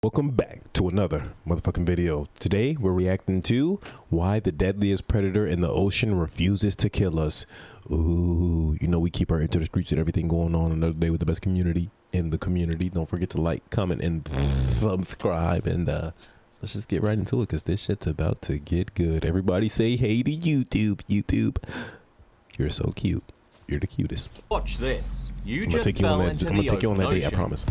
Welcome back to another motherfucking video. Today we're reacting to why the deadliest predator in the ocean refuses to kill us. Ooh, you know we keep our into the streets and everything going on another day with the best community in the community. Don't forget to like, comment, and subscribe. And let's just get right into it because this shit's about to get good. Everybody say hey to YouTube. YouTube, you're so cute. You're the cutest. Watch this. You just fell into the open ocean. I'm gonna take you on that date, I promise.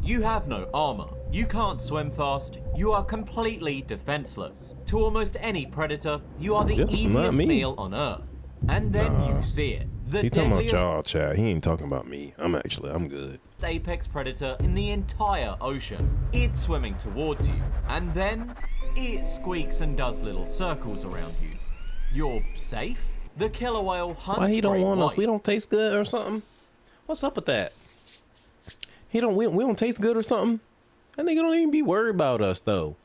You have no armor, you can't swim fast, you are completely defenseless. To almost any predator, you are the easiest meal on Earth. And then you see it. He talking about y'all, Chad. He ain't talking about me. I'm good. Apex predator in the entire ocean. It's swimming towards you, and then it squeaks and does little circles around you. You're safe? The killer whale hunts. Why he don't want us? We don't taste good or something? What's up with that? We don't taste good or something? That nigga don't even be worried about us though.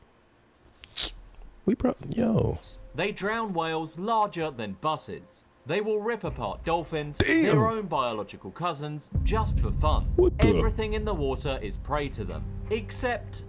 They drown whales larger than buses. They will rip apart dolphins, their own biological cousins, just for fun. Everything in the water is prey to them, except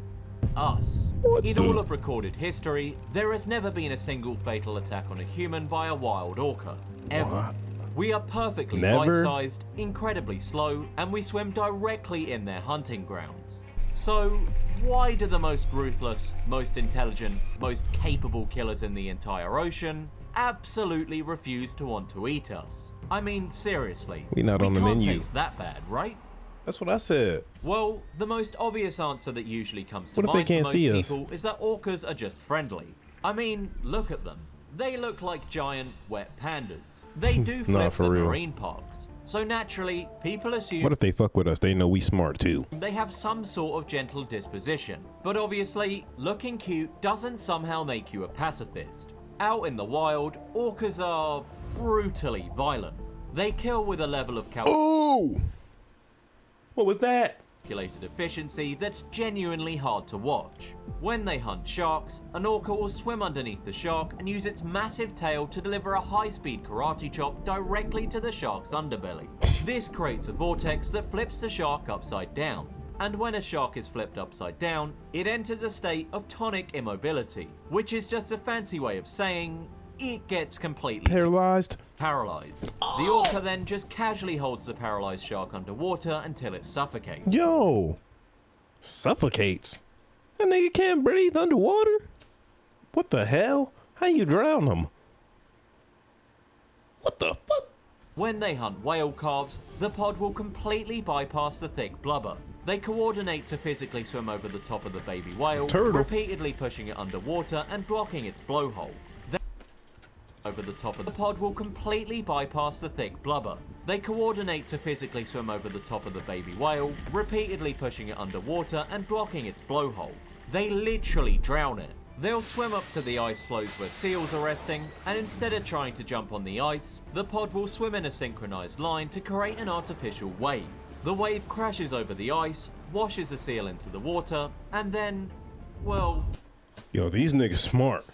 us. In all of recorded history, there has never been a single fatal attack on a human by a wild orca, ever. What? We are perfectly bite-sized, incredibly slow, and we swim directly in their hunting grounds. So, why do the most ruthless, most intelligent, most capable killers in the entire ocean absolutely refuse to want to eat us? I mean, seriously, we not on the menu. Can't taste that bad, right? That's what I said. Well, the most obvious answer that usually comes to mind for most people is that orcas are just friendly. I mean, look at them. They look like giant, wet pandas. They do flips at marine parks. So naturally, people assume... What if they fuck with us? They know we smart too. They have some sort of gentle disposition. But obviously, looking cute doesn't somehow make you a pacifist. Out in the wild, orcas are brutally violent. They kill with a level of Oh! What was that? Calculated efficiency that's genuinely hard to watch. When they hunt sharks, an orca will swim underneath the shark and use its massive tail to deliver a high-speed karate chop directly to the shark's underbelly. This creates a vortex that flips the shark upside down. And when a shark is flipped upside down, it enters a state of tonic immobility, which is just a fancy way of saying it gets completely paralyzed. The orca then just casually holds the paralyzed shark underwater until it suffocates. Yo, suffocates? That nigga can't breathe underwater? What the hell? How you drown him? What the fuck? When they hunt whale calves, the pod will completely bypass the thick blubber. They coordinate to physically swim over the top of the baby whale, repeatedly pushing it underwater and blocking its blowhole. Over the top of the pod will completely bypass the thick blubber. They coordinate to physically swim over the top of the baby whale, repeatedly pushing it underwater and blocking its blowhole. They literally drown it. They'll swim up to the ice floes where seals are resting, and instead of trying to jump on the ice, the pod will swim in a synchronized line to create an artificial wave. The wave crashes over the ice, washes the seal into the water, and then, well... Yo, these niggas smart.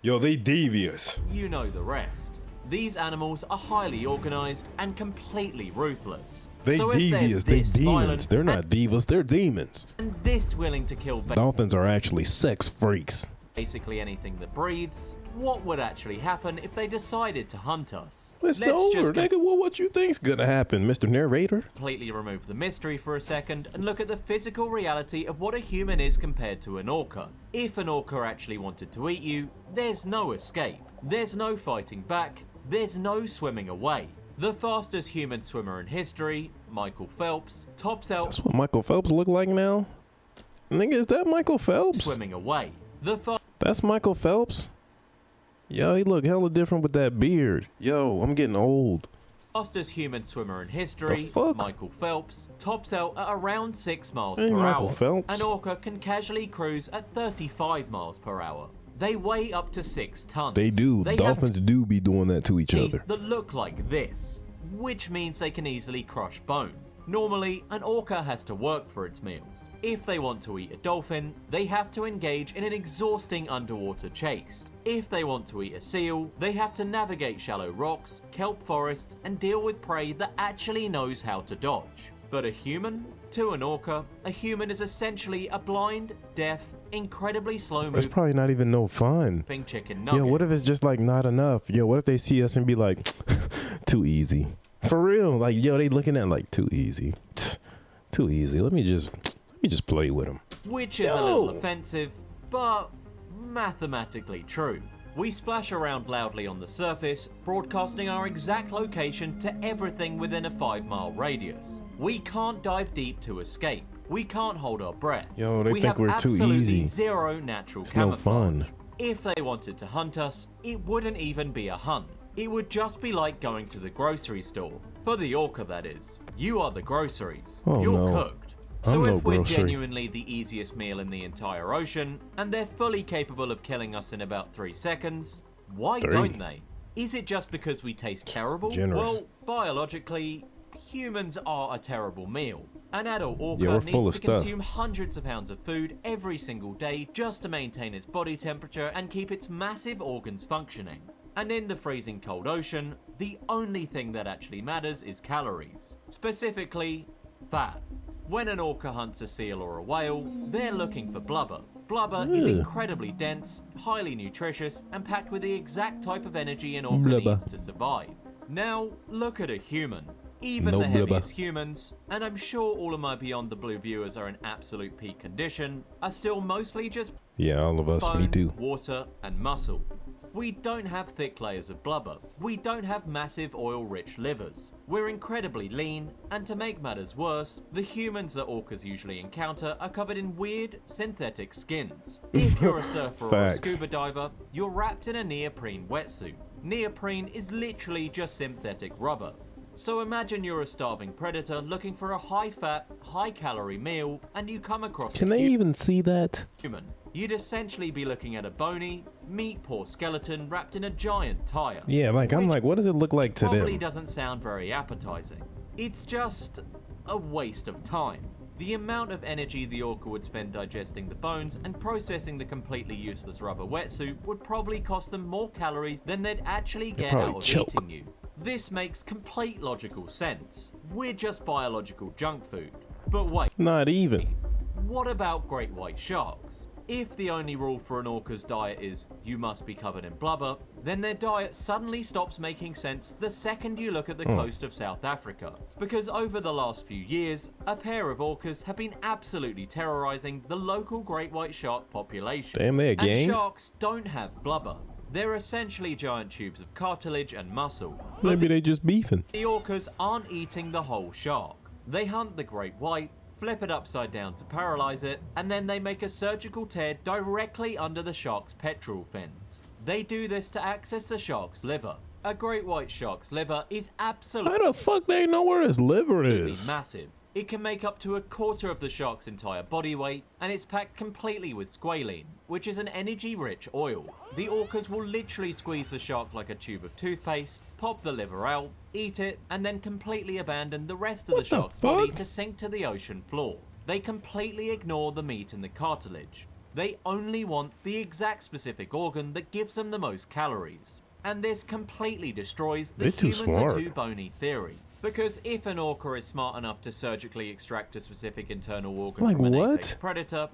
Yo, they devious. You know the rest. These animals are highly organized and completely ruthless. They devious, they demons. They're not divas, they're demons. And this willing to kill dolphins are actually sex freaks. Basically anything that breathes. What would actually happen if they decided to hunt us? Let's just nigga, well, what you think's gonna happen, Mr. Narrator? Completely remove the mystery for a second and look at the physical reality of what a human is compared to an orca. If an orca actually wanted to eat you, there's no escape. There's no fighting back. There's no swimming away. The fastest human swimmer in history, Michael Phelps, tops out... That's what Michael Phelps look like now? Nigga, is that Michael Phelps? Swimming away. That's Michael Phelps? Yo, he look hella different with that beard. Yo, I'm getting old. Fastest human swimmer in history, Michael Phelps, tops out at around 6 miles per Michael hour. Phelps. An orca can casually cruise at 35 miles per hour. They weigh up to 6 tons. They do. Dolphins do be doing that to each other. That look like this, which means they can easily crush bone. Normally, an orca has to work for its meals. If they want to eat a dolphin, they have to engage in an exhausting underwater chase. If they want to eat a seal, they have to navigate shallow rocks, kelp forests, and deal with prey that actually knows how to dodge. But a human? To an orca, a human is essentially a blind, deaf, incredibly slow-moving It's probably not even no fun. chicken nugget. Yo, what if it's just like not enough? Yo, what if they see us and be like, too easy? For real? Like, yo, they looking at like too easy. Too easy. Let me just play with them. Which is a little offensive, but mathematically true. We splash around loudly on the surface, broadcasting our exact location to everything within a 5-mile radius. We can't dive deep to escape. We can't hold our breath. Yo, they we think have we're too absolutely easy. Zero natural It's camouflage. no fun. If they wanted to hunt us, it wouldn't even be a hunt. It would just be like going to the grocery store. For the orca, that is. You are the groceries. Oh, You're no. cooked. So I'm if no we're grocery. genuinely the easiest meal in the entire ocean, and they're fully capable of killing us in about 3 seconds, why 3? don't they? Is it just because we taste terrible? Generous. Well, biologically, humans are a terrible meal. An adult orca Yeah, we're full needs of to stuff. consume hundreds of pounds of food every single day just to maintain its body temperature and keep its massive organs functioning. And in the freezing cold ocean, the only thing that actually matters is calories. Specifically, fat. When an orca hunts a seal or a whale, they're looking for blubber. Blubber is incredibly dense, highly nutritious, and packed with the exact type of energy an orca Blubber. needs to survive. Now, look at a human. Even No the blubber. heaviest humans, and I'm sure all of my Beyond the Blue viewers are in absolute peak condition, are still mostly just Yeah, all of us, bone, me too. water, and muscle. We don't have thick layers of blubber. We don't have massive oil-rich livers. We're incredibly lean, and to make matters worse, the humans that orcas usually encounter are covered in weird, synthetic skins. If you're a surfer or a Facts. scuba diver, you're wrapped in a neoprene wetsuit. Neoprene is literally just synthetic rubber. So imagine you're a starving predator looking for a high-fat, high-calorie meal, and you come across Can a they even see that? human. You'd essentially be looking at a bony, meat-poor skeleton wrapped in a giant tire. Yeah, like I'm Which like, what does it look like to Probably them? doesn't sound very appetizing. It's just a waste of time. The amount of energy the orca would spend digesting the bones and processing the completely useless rubber wetsuit would probably cost them more calories than they'd actually get probably out of choke. eating you. This makes complete logical sense. We're just biological junk food. But wait, Not even. what about great white sharks? If the only rule for an orca's diet is you must be covered in blubber, then their diet suddenly stops making sense the second you look at the coast of South Africa. Because over the last few years, a pair of orcas have been absolutely terrorizing the local great white shark population. Damn, they a gang? And sharks don't have blubber. They're essentially giant tubes of cartilage and muscle. But Maybe they just beefing. the orcas aren't eating the whole shark. They hunt the great white, flip it upside down to paralyze it, and then they make a surgical tear directly under the shark's pectoral fins. They do this to access the shark's liver. A great white shark's liver is absolutely How the fuck they know where his liver is? massive. It can make up to a quarter of the shark's entire body weight, and it's packed completely with squalene, which is an energy-rich oil. The orcas will literally squeeze the shark like a tube of toothpaste, pop the liver out, eat it, and then completely abandon the rest of the What the shark's body fuck? to sink to the ocean floor. They completely ignore the meat and the cartilage. They only want the exact specific organ that gives them the most calories. And this completely destroys the They're too humans smart. are too bony theory. Because if an orca is smart enough to surgically extract a specific internal organ Like from an what? apex predator,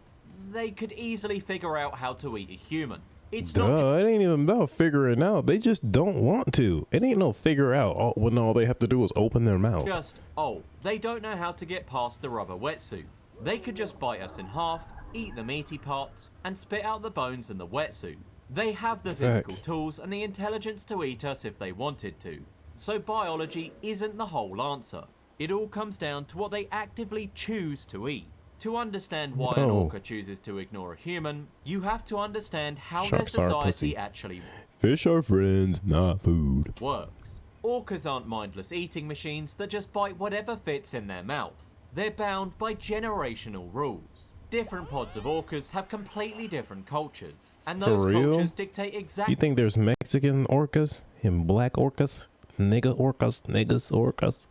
they could easily figure out how to eat a human. It's not Duh, it ain't even about figuring out. They just don't want to. It ain't no figure out when all they have to do is open their mouth. just, oh, they don't know how to get past the rubber wetsuit. They could just bite us in half, eat the meaty parts, and spit out the bones in the wetsuit. They have the physical Facts. tools and the intelligence to eat us if they wanted to. So biology isn't the whole answer. It all comes down to what they actively choose to eat. To understand why an Oh. orca chooses to ignore a human, you have to understand how Sharks their are society pussy. actually Fish are friends, not food. works. Orcas aren't mindless eating machines that just bite whatever fits in their mouth. They're bound by generational rules. Different pods of orcas have completely different cultures, and For those real? cultures dictate You exactly think there's Mexican orcas and black orcas? Nigga orcas, niggas orcas?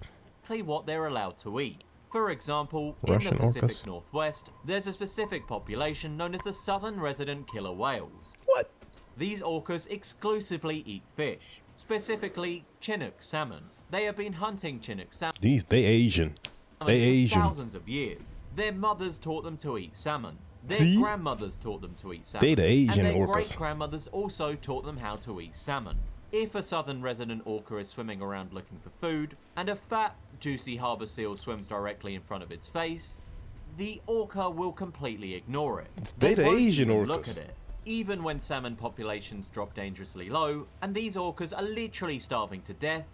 what they're allowed to eat. For example, Russian in the Pacific orcas? Northwest, there's a specific population known as the southern resident killer whales. What? These orcas exclusively eat fish, specifically Chinook salmon. They have been hunting Chinook salmon They Asian. They Asian. Thousands of years. Their mothers taught them to eat salmon. Their See? grandmothers taught them to eat salmon. They the Asian and their orcas. great-grandmothers also taught them how to eat salmon. If a southern resident orca is swimming around looking for food, and a fat, juicy harbour seal swims directly in front of its face, the orca will completely ignore it. They the won't Asian even orcas. look at it. Even when salmon populations drop dangerously low, and these orcas are literally starving to death,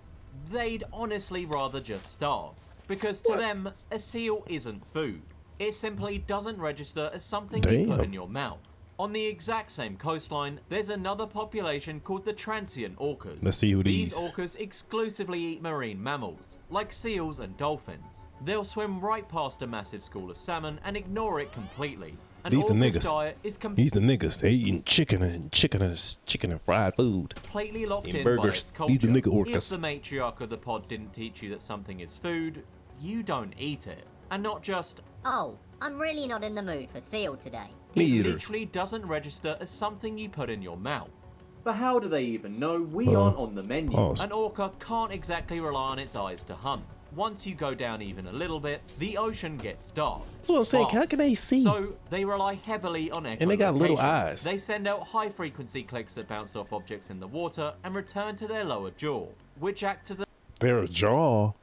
they'd honestly rather just starve. Because to them, a seal isn't food. It simply doesn't register as something you put in your mouth. On the exact same coastline, there's another population called the transient orcas. Let's see who these. These orcas exclusively eat marine mammals, like seals and dolphins. They'll swim right past a massive school of salmon and ignore it completely. An These the orca's niggas. diet is These the niggas. They eating chicken and fried food. completely locked And in burgers. by its culture. These the nigga If orcas. the matriarch of the pod didn't teach you that something is food, you don't eat it. And not just, Oh, I'm really not in the mood for seal today. Me it either. literally doesn't register as something you put in your mouth. But how do they even know we Uh, aren't on the menu? pause. An orca can't exactly rely on its eyes to hunt. Once you go down even a little bit, the ocean gets dark. That's what I'm saying. How fast. can they see? So they rely heavily on echolocation. And they got little eyes. They send out high-frequency clicks that bounce off objects in the water and return to their lower jaw, which acts as Their jaw.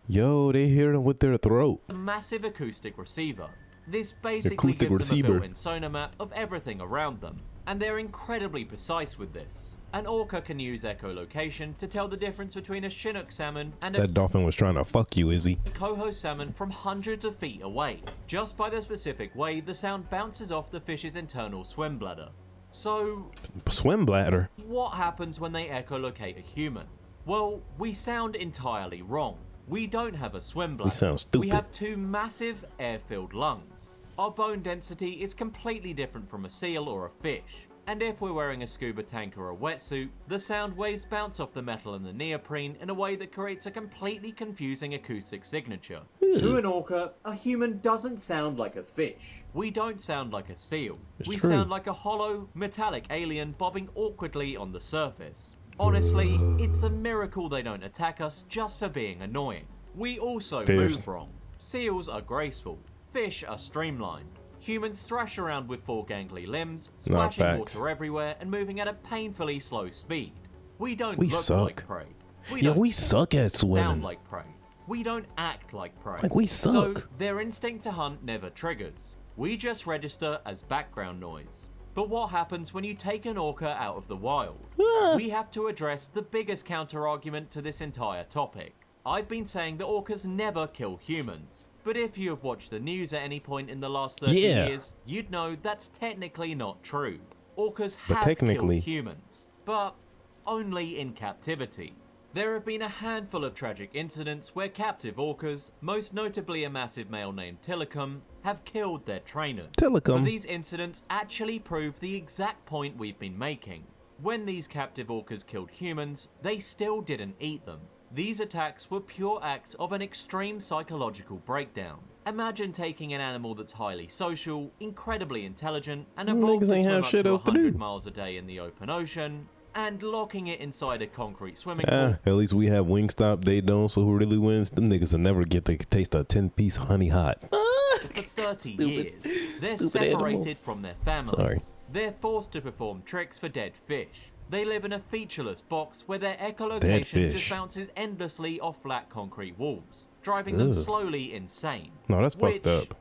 Yo, they hear them with their throat. a massive acoustic receiver. This basically Acoustic gives them receiver. a built-in sonar map of everything around them, and they're incredibly precise with this. An orca can use echolocation to tell the difference between a Chinook salmon and a That dolphin was trying to fuck you, Izzy. coho salmon from hundreds of feet away, just by the specific way the sound bounces off the fish's internal swim bladder. So, Swim bladder. what happens when they echolocate a human? Well, we sound entirely wrong. We don't have a swim bladder. sound stupid. We have two massive air-filled lungs. Our bone density is completely different from a seal or a fish. And if we're wearing a scuba tank or a wetsuit, the sound waves bounce off the metal and the neoprene in a way that creates a completely confusing acoustic signature. To an orca, a human doesn't sound like a fish. We don't sound like a seal. It's We true. sound like a hollow, metallic alien bobbing awkwardly on the surface. Honestly, it's a miracle they don't attack us just for being annoying. We also Fierce. move wrong. Seals are graceful. Fish are streamlined. Humans thrash around with four gangly limbs, Not splashing facts. water everywhere and moving at a painfully slow speed. We don't We look suck. like prey. We Yeah, don't we suck at sound swimming. like prey. We don't act like prey. Like, we So suck. their instinct to hunt never triggers. We just register as background noise. But what happens when you take an orca out of the wild? We have to address the biggest counter-argument to this entire topic. I've been saying that orcas never kill humans. But if you have watched the news at any point in the last 30 Yeah. years, you'd know that's technically not true. Orcas But have technically- killed humans, but only in captivity. There have been a handful of tragic incidents where captive orcas, most notably a massive male named Tilikum, have killed their trainers. Tilikum. But these incidents actually prove the exact point we've been making. When these captive orcas killed humans, they still didn't eat them. These attacks were pure acts of an extreme psychological breakdown. Imagine taking an animal that's highly social, incredibly intelligent, and evolved Niggas to ain't swim have up shit to else to 100 do. miles a day in the open ocean, and locking it inside a concrete swimming pool. At least we have Wingstop. They don't. So who really wins? Them niggas will never get to taste a 10-piece honey hot. For 30 years, they're Stupid animal. separated from their families. Sorry. They're forced to perform tricks for dead fish. They live in a featureless box where their Dead echolocation just fish. bounces endlessly off flat concrete walls, driving them Ugh. slowly insane. No, that's Which, fucked up.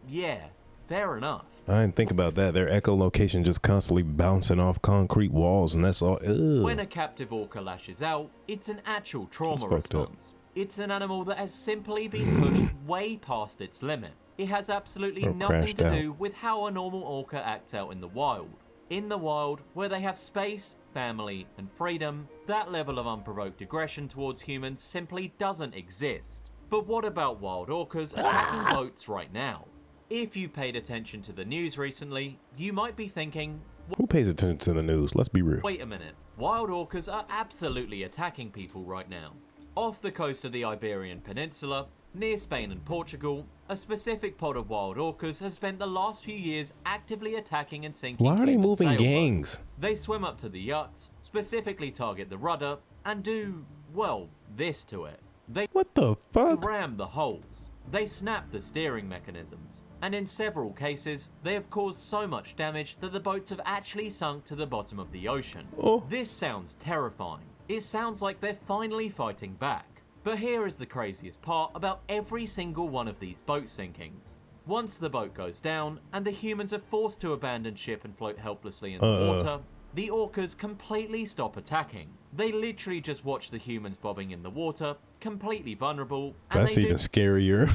Yeah, fair enough. I didn't think about that. Their echolocation just constantly bouncing off concrete walls, and that's all. Ugh. When a captive orca lashes out, it's an actual trauma That's fucked up. response. It's an animal that has simply been pushed way past its limit. It has absolutely Or nothing crashed to out. do with how a normal orca acts out in the wild. In the wild, where they have space, family, and freedom, that level of unprovoked aggression towards humans simply doesn't exist. But what about wild orcas attacking boats right now? If you've paid attention to the news recently, you might be thinking, Who pays attention to the news? Let's be real. wait a minute, wild orcas are absolutely attacking people right now. Off the coast of the Iberian Peninsula, near Spain and Portugal, a specific pod of wild orcas has spent the last few years actively attacking and sinking Why are they human moving sailboats. gangs? They swim up to the yachts, specifically target the rudder, and do, well, this to it. They What the fuck? ram the holes. They snap the steering mechanisms. And in several cases, they have caused so much damage that the boats have actually sunk to the bottom of the ocean. Oh. This sounds terrifying. It sounds like they're finally fighting back. But here is the craziest part about every single one of these boat sinkings. Once the boat goes down, and the humans are forced to abandon ship and float helplessly in the water, the orcas completely stop attacking. They literally just watch the humans bobbing in the water, completely vulnerable, and That's even scarier.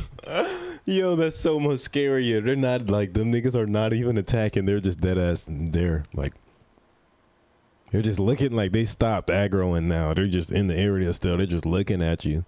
Yo, that's so much scarier. They're not like, them niggas are not even attacking. They're just dead ass there. Like, they're just looking like they stopped aggroing now. They're just in the area still. They're just looking at you.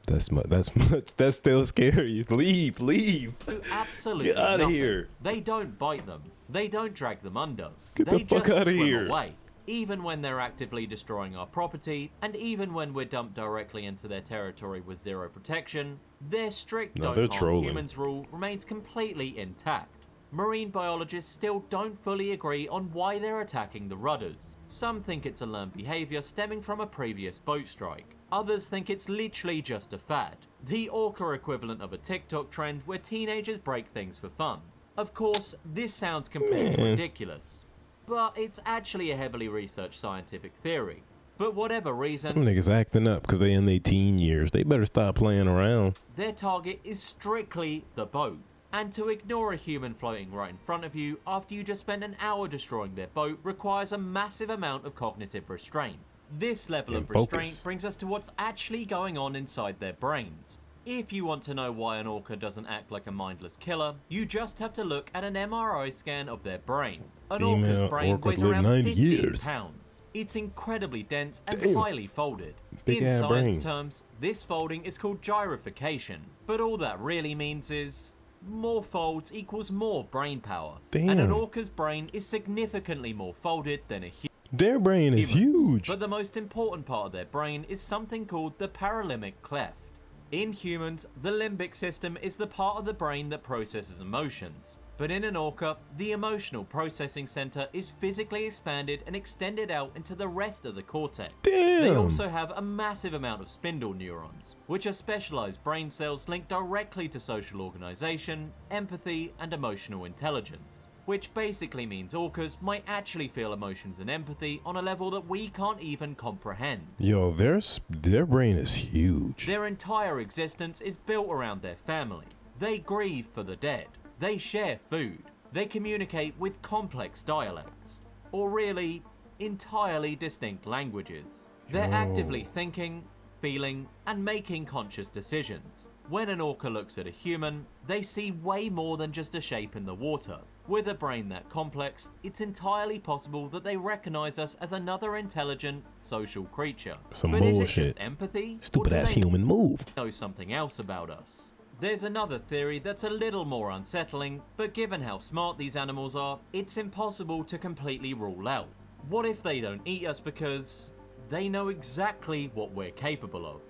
That's still scary. Leave. Absolutely Get out of nothing. here. They don't bite them. They don't drag them under. Get they the fuck just out of swim here. away. Even when they're actively destroying our property, and even when we're dumped directly into their territory with zero protection, their strict No, don't they're harm trolling. humans rule remains completely intact. Marine biologists still don't fully agree on why they're attacking the rudders. Some think it's a learned behaviour stemming from a previous boat strike. Others think it's literally just a fad. The orca equivalent of a TikTok trend where teenagers break things for fun. Of course, this sounds completely ridiculous, but it's actually a heavily researched scientific theory. For whatever reason, Them niggas acting up because they in their teen years. They better stop playing around. their target is strictly the boat. And to ignore a human floating right in front of you after you just spent an hour destroying their boat requires a massive amount of cognitive restraint. This level And of restraint focus. brings us to what's actually going on inside their brains. If you want to know why an orca doesn't act like a mindless killer, you just have to look at an MRI scan of their brain. An orca's Female brain orcas weighs live around 90 15 years. pounds. It's incredibly dense and Damn. highly folded. Big In ass science brain. terms, this folding is called gyrification, but all that really means is more folds equals more brain power. And an Damn. orca's brain is significantly more folded than a Their brain is humans. huge. But the most important part of their brain is something called the paralimbic cleft. In humans, the limbic system is the part of the brain that processes emotions. But in an orca, the emotional processing center is physically expanded and extended out into the rest of the cortex. They Damn. also have a massive amount of spindle neurons, which are specialized brain cells linked directly to social organization, empathy, and emotional intelligence. Which basically means orcas might actually feel emotions and empathy on a level that we can't even comprehend. Yo, their brain is huge. Their entire existence is built around their family. They grieve for the dead. They share food. They communicate with complex dialects. Or really, entirely distinct languages. They're Yo. actively thinking, feeling, and making conscious decisions. When an orca looks at a human, they see way more than just a shape in the water. With a brain that complex, it's entirely possible that they recognize us as another intelligent, social creature. Some but is it bullshit. just empathy? Or Stupid do ass they human move. know something else about us? There's another theory that's a little more unsettling, but given how smart these animals are, it's impossible to completely rule out. What if they don't eat us because they know exactly what we're capable of?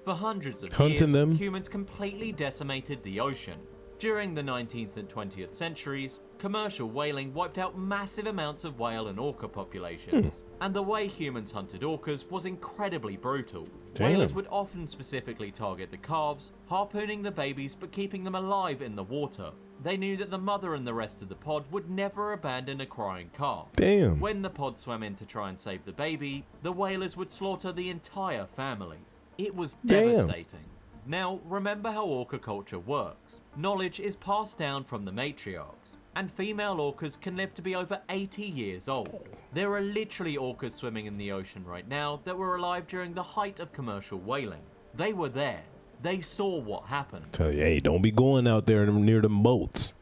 For hundreds of Hunting years, them? humans completely decimated the ocean. During the 19th and 20th centuries, commercial whaling wiped out massive amounts of whale and orca populations. And the way humans hunted orcas was incredibly brutal. Damn. Whalers would often specifically target the calves, harpooning the babies but keeping them alive in the water. They knew that the mother and the rest of the pod would never abandon a crying calf. Damn. When the pod swam in to try and save the baby, the whalers would slaughter the entire family. It was Damn. devastating. Now, remember how orca culture works. Knowledge is passed down from the matriarchs, and female orcas can live to be over 80 years old. There are literally orcas swimming in the ocean right now that were alive during the height of commercial whaling. They were there. They saw what happened. Tell you, hey, don't be going out there near them boats.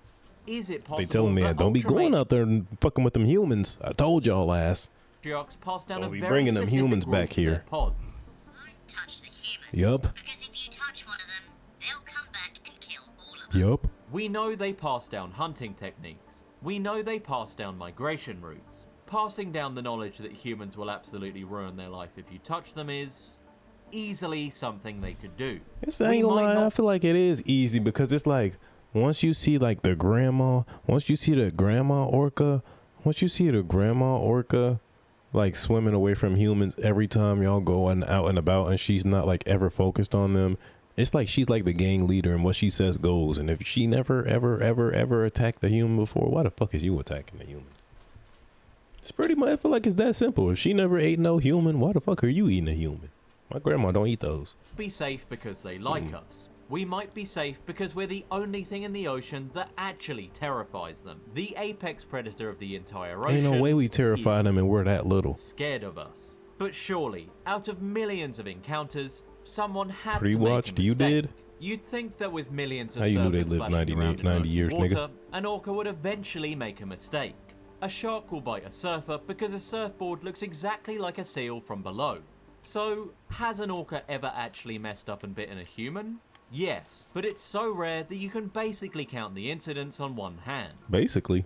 Is it They possible telling me, that don't be going ultra out there and fucking with them humans. I told y'all ass. matriarchs passed down Don't a be very bringing them specific humans rule back to their here. pods? Don't touch the humans. Yup. Because if you touch one of them, they'll come back and kill all of Yup. us. We know they pass down hunting techniques. We know they pass down migration routes. Passing down the knowledge that humans will absolutely ruin their life if you touch them is easily something they could do. It's We I ain't gonna might lie, I not- feel like it is easy because it's like once you see like the grandma orca, like swimming away from humans every time y'all go out and about, and she's not like ever focused on them. It's like she's like the gang leader, and what she says goes. And if she never, ever attacked a human before, why the fuck is you attacking a human? It's pretty much, I feel like it's that simple. If she never ate no human, why the fuck are you eating a human? My grandma don't eat those. Be safe because they like us. We might be safe because we're the only thing in the ocean that actually terrifies them. The apex predator of the entire ocean. Ain't no way we terrify them and we're that little. Scared of us. But surely, out of millions of encounters, someone had to Pre-watched, make a you mistake. did? You'd think that with millions of How you knew they surfers lived splashing 90 around in years, murky nigga? water, an orca would eventually make a mistake. A shark will bite a surfer because a surfboard looks exactly like a seal from below. So, has an orca ever actually messed up and bitten a human? Yes, but it's so rare that you can basically count the incidents on one hand. Basically.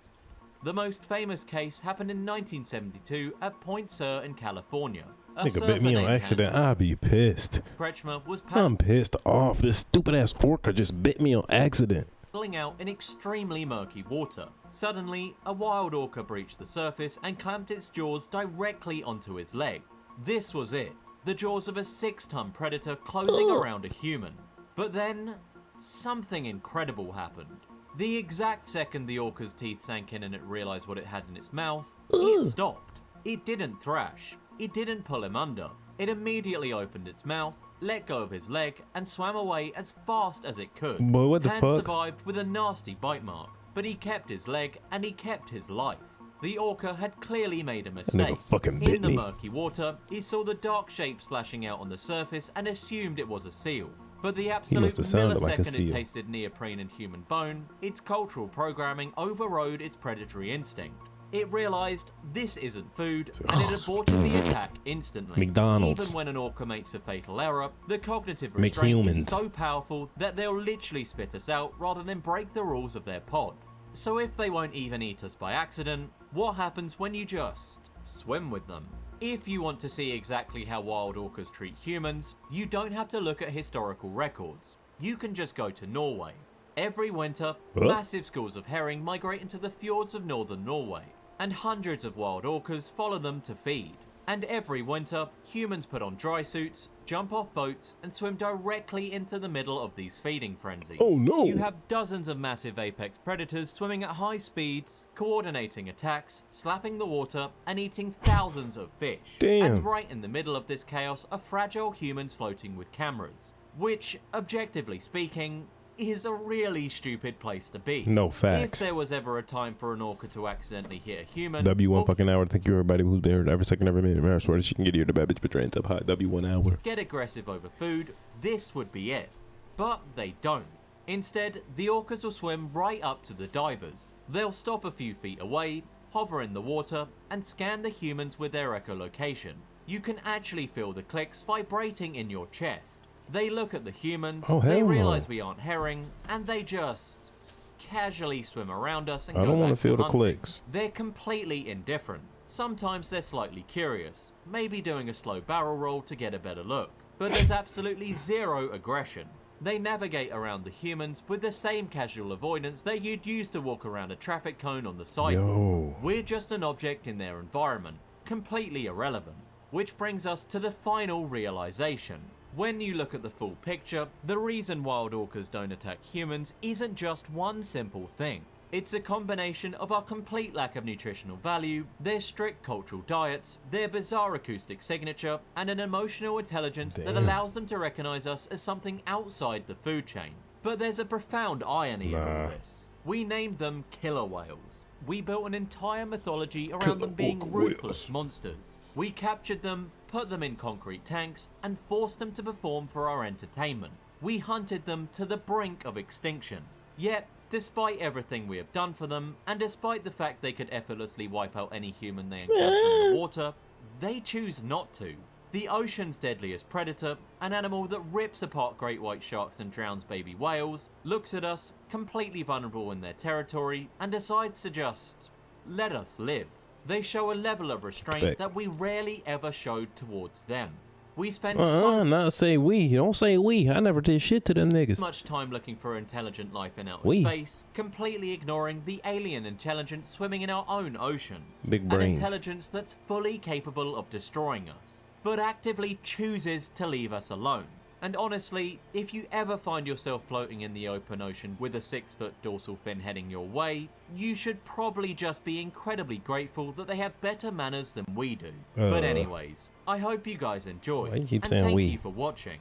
The most famous case happened in 1972 at Point Sur in California. A Nigga surfer bit me on named accident. Hans I'd be pissed. Kretschmer was I'm pissed off. This stupid ass orca just bit me on accident. paddling out in extremely murky water. Suddenly, a wild orca breached the surface and clamped its jaws directly onto his leg. This was it. The jaws of a 6-ton predator closing around a human. But then, something incredible happened. The exact second the orca's teeth sank in and it realized what it had in its mouth, it stopped. It didn't thrash. It didn't pull him under. It immediately opened its mouth, let go of his leg, and swam away as fast as it could. Boy, what the Hans fuck? survived with a nasty bite mark, but he kept his leg and he kept his life. The orca had clearly made a mistake. fucking bit In the me. murky water, he saw the dark shape splashing out on the surface and assumed it was a seal. But the absolute must have sounded like a millisecond it seal. tasted neoprene and human bone, its cultural programming overrode its predatory instinct. It realized this isn't food, and it aborted the attack instantly. McDonald's. Even when an orca makes a fatal error, the cognitive Make restraint is humans. so powerful that they'll literally spit us out rather than break the rules of their pod. So if they won't even eat us by accident, what happens when you just swim with them? If you want to see exactly how wild orcas treat humans, you don't have to look at historical records. You can just go to Norway. Every winter, massive schools of herring migrate into the fjords of northern Norway, and hundreds of wild orcas follow them to feed. And every winter, humans put on dry suits, jump off boats, and swim directly into the middle of these feeding frenzies. Oh no! You have dozens of massive apex predators swimming at high speeds, coordinating attacks, slapping the water, and eating thousands of fish. Damn. And right in the middle of this chaos are fragile humans floating with cameras, which, objectively speaking, is a really stupid place to be. No facts. If there was ever a time for an orca to accidentally hit a human, W1 fucking hour. Thank you everybody who's there every second, every minute. I swear that she can get here. The bad bitch betraying up high. W1 hour. get aggressive over food, this would be it. But they don't. Instead, the orcas will swim right up to the divers. They'll stop a few feet away, hover in the water, and scan the humans with their echolocation. You can actually feel the clicks vibrating in your chest. They look at the humans, Oh, they hell no. realize we aren't herring, and they just casually swim around us and I go don't want wanna to feel the hunting. clicks. They're completely indifferent. Sometimes they're slightly curious, maybe doing a slow barrel roll to get a better look. But there's absolutely zero aggression. They navigate around the humans with the same casual avoidance that you'd use to walk around a traffic cone on the sidewalk. Yo. We're just an object in their environment, completely irrelevant. Which brings us to the final realization. When you look at the full picture, the reason wild orcas don't attack humans isn't just one simple thing. It's a combination of our complete lack of nutritional value, their strict cultural diets, their bizarre acoustic signature, and an emotional intelligence that Damn. allows them to recognize us as something outside the food chain. But there's a profound irony in all this. We named them killer whales. We built an entire mythology around them being orca ruthless whales. monsters. We captured them, put them in concrete tanks, and forced them to perform for our entertainment. We hunted them to the brink of extinction. Yet, despite everything we have done for them, and despite the fact they could effortlessly wipe out any human they encounter in the water, they choose not to. The ocean's deadliest predator, an animal that rips apart great white sharks and drowns baby whales, looks at us, completely vulnerable in their territory, and decides to just let us live. They show a level of restraint Respect. that we rarely ever showed towards them. We spend so not say we. Don't say we. I never did shit to them niggas. much time looking for intelligent life in outer We. space, completely ignoring the alien intelligence swimming in our own oceans. Big brains. An intelligence that's fully capable of destroying us, but actively chooses to leave us alone. And honestly, if you ever find yourself floating in the open ocean with a 6-foot dorsal fin heading your way, you should probably just be incredibly grateful that they have better manners than we do. But anyways, I hope you guys enjoyed, Why you keep and saying thank we? you for watching.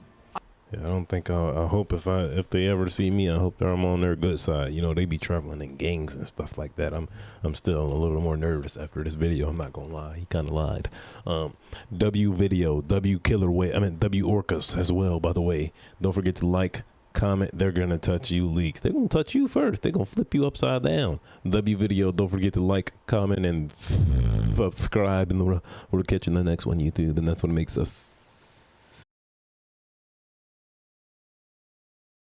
Yeah, I don't think I hope if they ever see me, I hope I'm on their good side. You know, they be traveling in gangs and stuff like that. I'm still a little more nervous after this video. I'm not gonna lie. He kind of lied. W video, W killer way. I mean W orcas as well. By the way, don't forget to like, comment. They're gonna touch you, leaks. They're gonna touch you first. They're gonna flip you upside down. W video. Don't forget to like, comment, and subscribe. And we'll catch you in the next one, YouTube. And that's what makes us